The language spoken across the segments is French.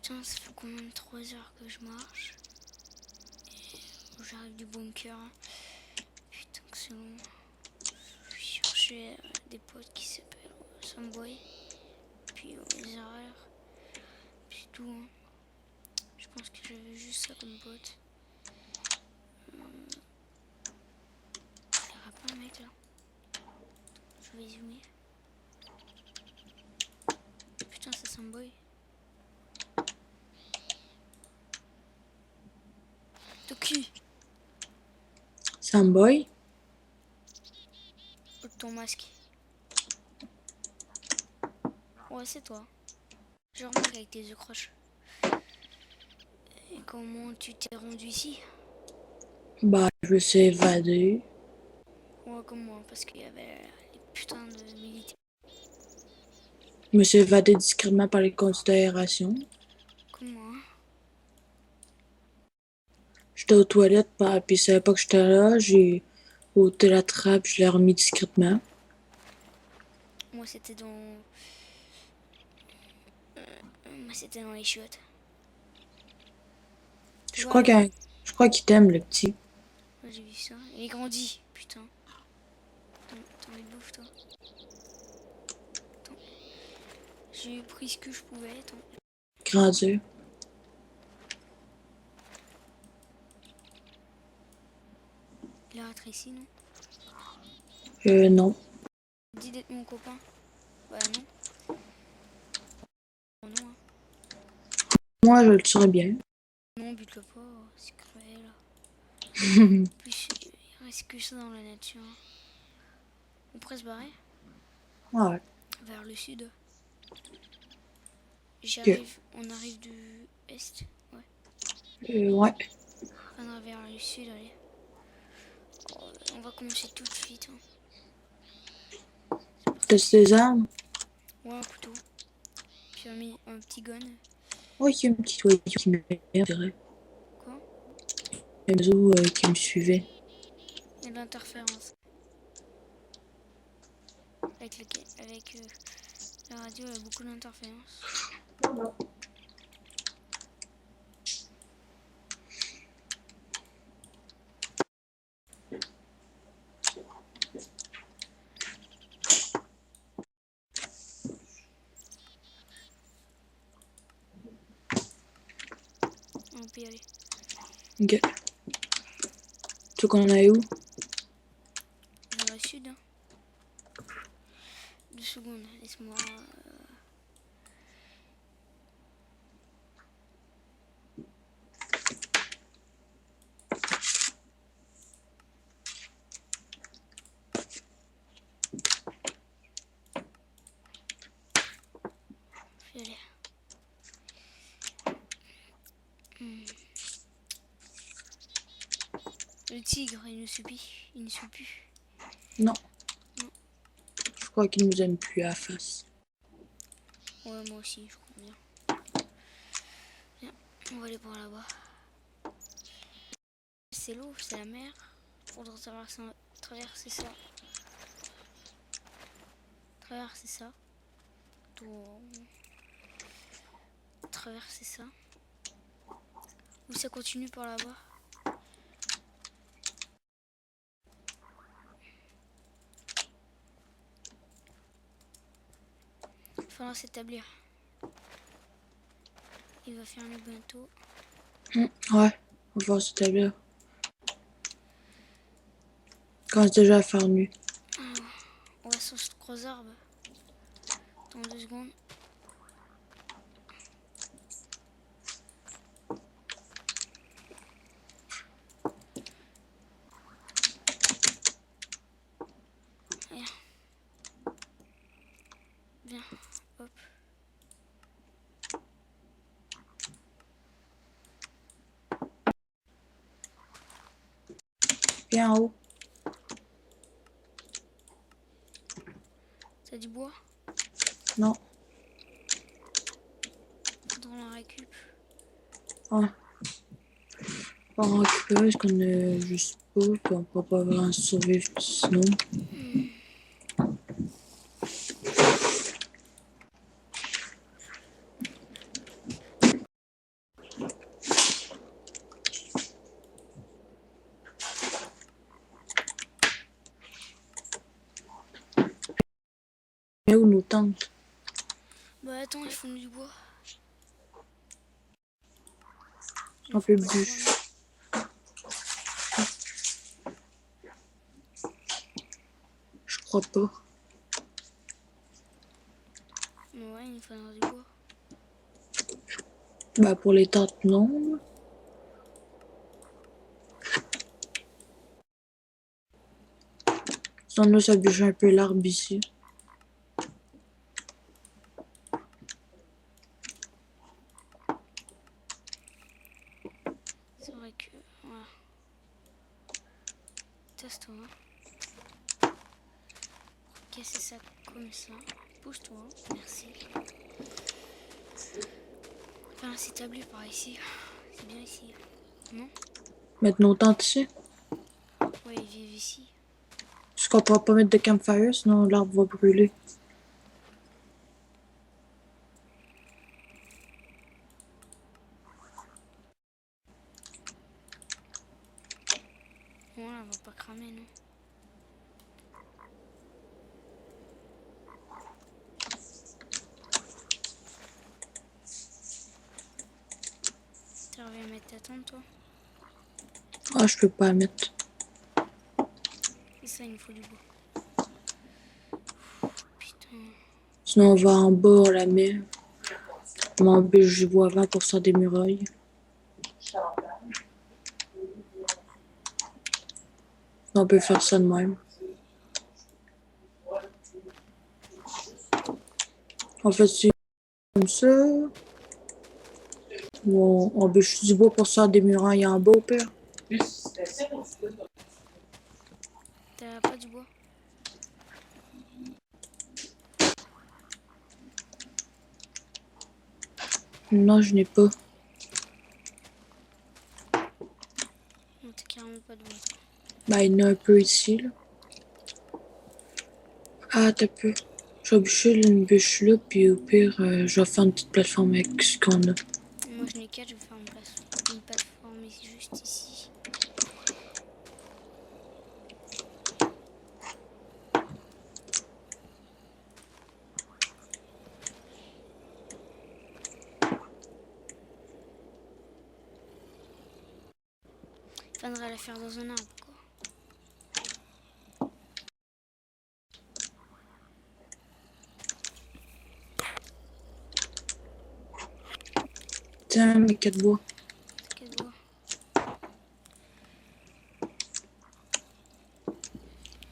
Putain, ça fait combien de 3 heures que je marche? J'arrive du bunker. Putain que c'est long. Je cherchais des potes qui s'appellent Samboy. Puis les arrières. Puis tout. Hein. Je pense que j'avais juste ça comme pote. Il n'y aura pas un mec là. Je vais zoomer. Putain, c'est Samboy. Toki, Samboy? ôte ton masque. Ouais, c'est toi. Je remarque avec tes yeux croches. Et comment tu t'es rendu ici? Bah, je me suis évadé. Ouais, comme moi, parce qu'il y avait les putains de militaires. Je me suis évadé discrètement par les conduits d'aération. Comme moi. J'étais aux toilettes, puis il savait pas que j'étais là. J'ai ôté la trappe, je l'ai remis discrètement. Moi, c'était dans. Moi, c'était dans les chiottes. Tu Je vois, crois je crois qu'il t'aime, le petit. moi, j'ai vu ça. Il est grandi, putain. T'en es de bouffe, toi. Attends. J'ai pris ce que je pouvais. Attends. Grandir. Il a rentré ici, non? Non. Dis d'être mon copain. Bah, non. Oh, non, hein. Moi, je le tuerais bien. Non, bute-le pas. C'est cruel. En plus, il reste que ça dans la nature. On pourrait se barrer Ouais. vers le sud. Ok. On arrive du est. Ouais. Ouais. On vers le sud, allez. Oh, on va commencer tout de suite. Hein. T'as des armes? Ouais, un couteau. Puis un petit gun. Ouais, il y a un petit oiseau qui me dirait. Quoi? Un oiseau qui me suivait. Il y a de l'interférence. Avec la radio, il y a beaucoup d'interférences. On peut y aller. Ok. Tu veux qu'on aille où? Vers le sud. Hein. 2 secondes, laisse-moi. Puis aller. Le tigre, il nous suit. Il nous suit plus. Non. Non. Je crois qu'il nous aime plus à la face. Ouais, moi aussi, je crois bien. Viens, on va aller par là-bas. C'est l'eau, c'est la mer. Faudra traverser ça. Traverser ça. Traverser ça. Ou ça continue par là-bas. Il va falloir s'établir. Il va fermer bientôt. Ouais, on va s'établir. Quand c'est déjà faire nu. On va sur ce gros arbre. Dans 2 secondes. Viens. Viens. Hop. Viens en haut. T'as du bois? Non. Dans la récup. Ouais. On va récupérer parce qu'on est juste pas, puis on peut pas vraiment survivre sinon. tentes. Bah attends, ils font du bois. Un peu bûche. Je crois pas. Ouais, il faudra du bois. Bah pour les tentes, non. Sinon, là, ça bûche un peu l'arbre ici. C'est vrai que... Voilà. Teste-toi. Casser ça comme ça. Pousse-toi. Merci. Enfin, c'est établi par ici. C'est bien ici. Non? Mettre nos tentes ici. Ouais, ils vivent ici. Parce qu'on pourra pas mettre de campfire, sinon l'arbre va brûler. Voilà, elle va pas cramer, non? Tu reviens mettre ta tente, toi? Ah, je peux pas la mettre. C'est ça, il nous faut du bois. Putain. Sinon, on va en bas, on la met. On embûche du bois avant pour faire des murailles. Sinon, on peut faire ça de même. En fait, c'est comme ça. Ou on embûche du bois pour faire des murailles en bas, au pire. T'as pas du bois? Non, je n'ai pas. Non, t'as carrément pas de bois. Bah, il y en a un peu ici, là. Ah, t'as peu. Je vais bûcher une bûche là, puis au pire, je vais faire une petite plateforme avec ce qu'on a. Moi, je n'ai qu'à, je vais faire une plateforme ici, juste ici. Il faudrait la faire dans un arbre, quoi. Tiens, mes 4 bois. T'as qu'à bois.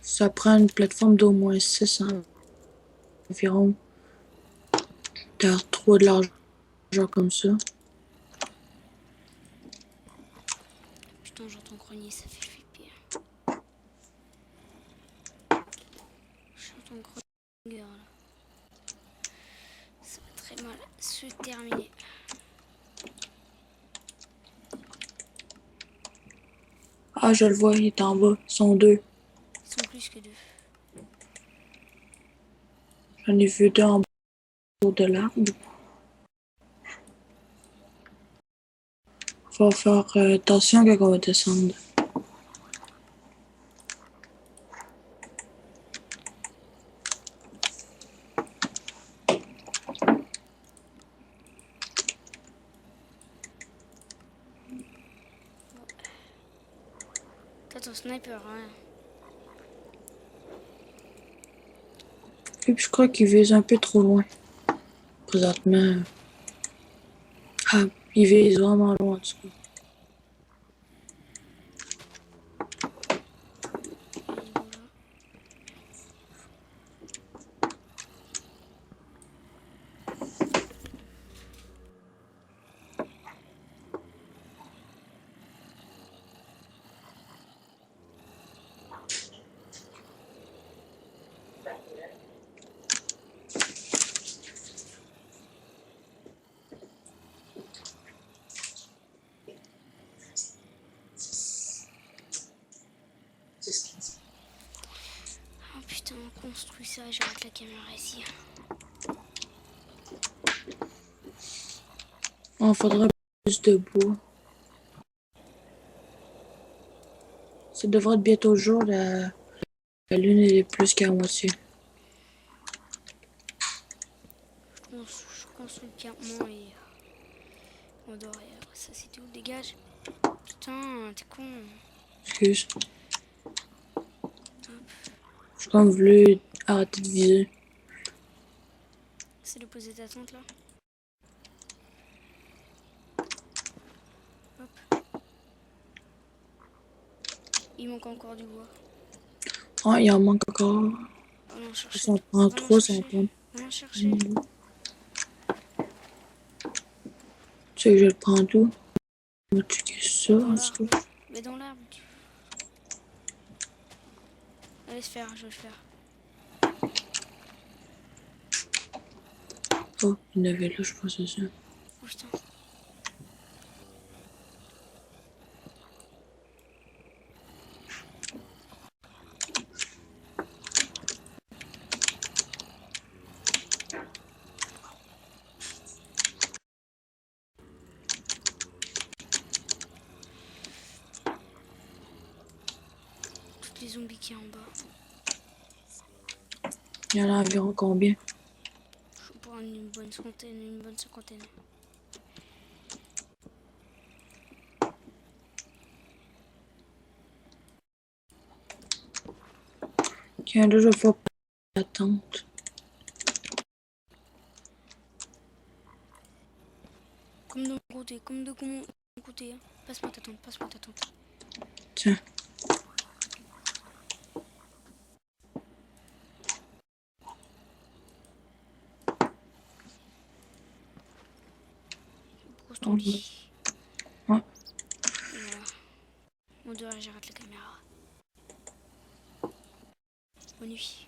Ça prend une plateforme d'au moins 6 environ. T'as trop de l'argent comme ça. Putain, j'entends grogner, ça fait flipper. J'entends grogner, là. Ça va très mal se terminer. Ah, je le vois, il est en bas. Ils sont 2. Ils sont plus que 2. J'en ai vu 2 en bas de l'arbre. Faut faire attention quand on va descendre. Toi, ton sniper, hein. Et puis je crois qu'il vise un peu trop loin. Présentement. Ah, il vise vraiment loin en tout cas. Et voilà. Oh putain, on construit ça, j'arrête la caméra ici. On faudra plus de bois. Ça devrait être bientôt le jour. La lune est plus qu'à moitié. je construis le campement et on dort. Et après ça, c'est tout. Dégage. Putain, t'es con. Excuse. J'ai comme voulu arrêter de viser. C'est de poser ta tente là. Hop. Il manque encore du bois. Ah, il en manque encore. Allons chercher. Ça en prend trop, ça en prend. Allons chercher. Tu sais que je le prends tout. On va checker ça. Dans En tout l'arbre. cas. Mais dans l'arbre. Laisse faire, je vais le faire. Oh, il y en avait là, je pense que c'est ça. Oh putain. Tous les zombies qui sont en bas. Il y en a environ combien? Je vais prendre une bonne centaine, une bonne cinquantaine. Tiens, là, je vais faire la tente. Comme de mon côté, comme de mon côté. Hein. Passe-moi ta tente, passe-moi ta tente. Tiens. Pose ton lit. Ouais. Et voilà. Bon, dehors, j'arrête la caméra. Bonne nuit.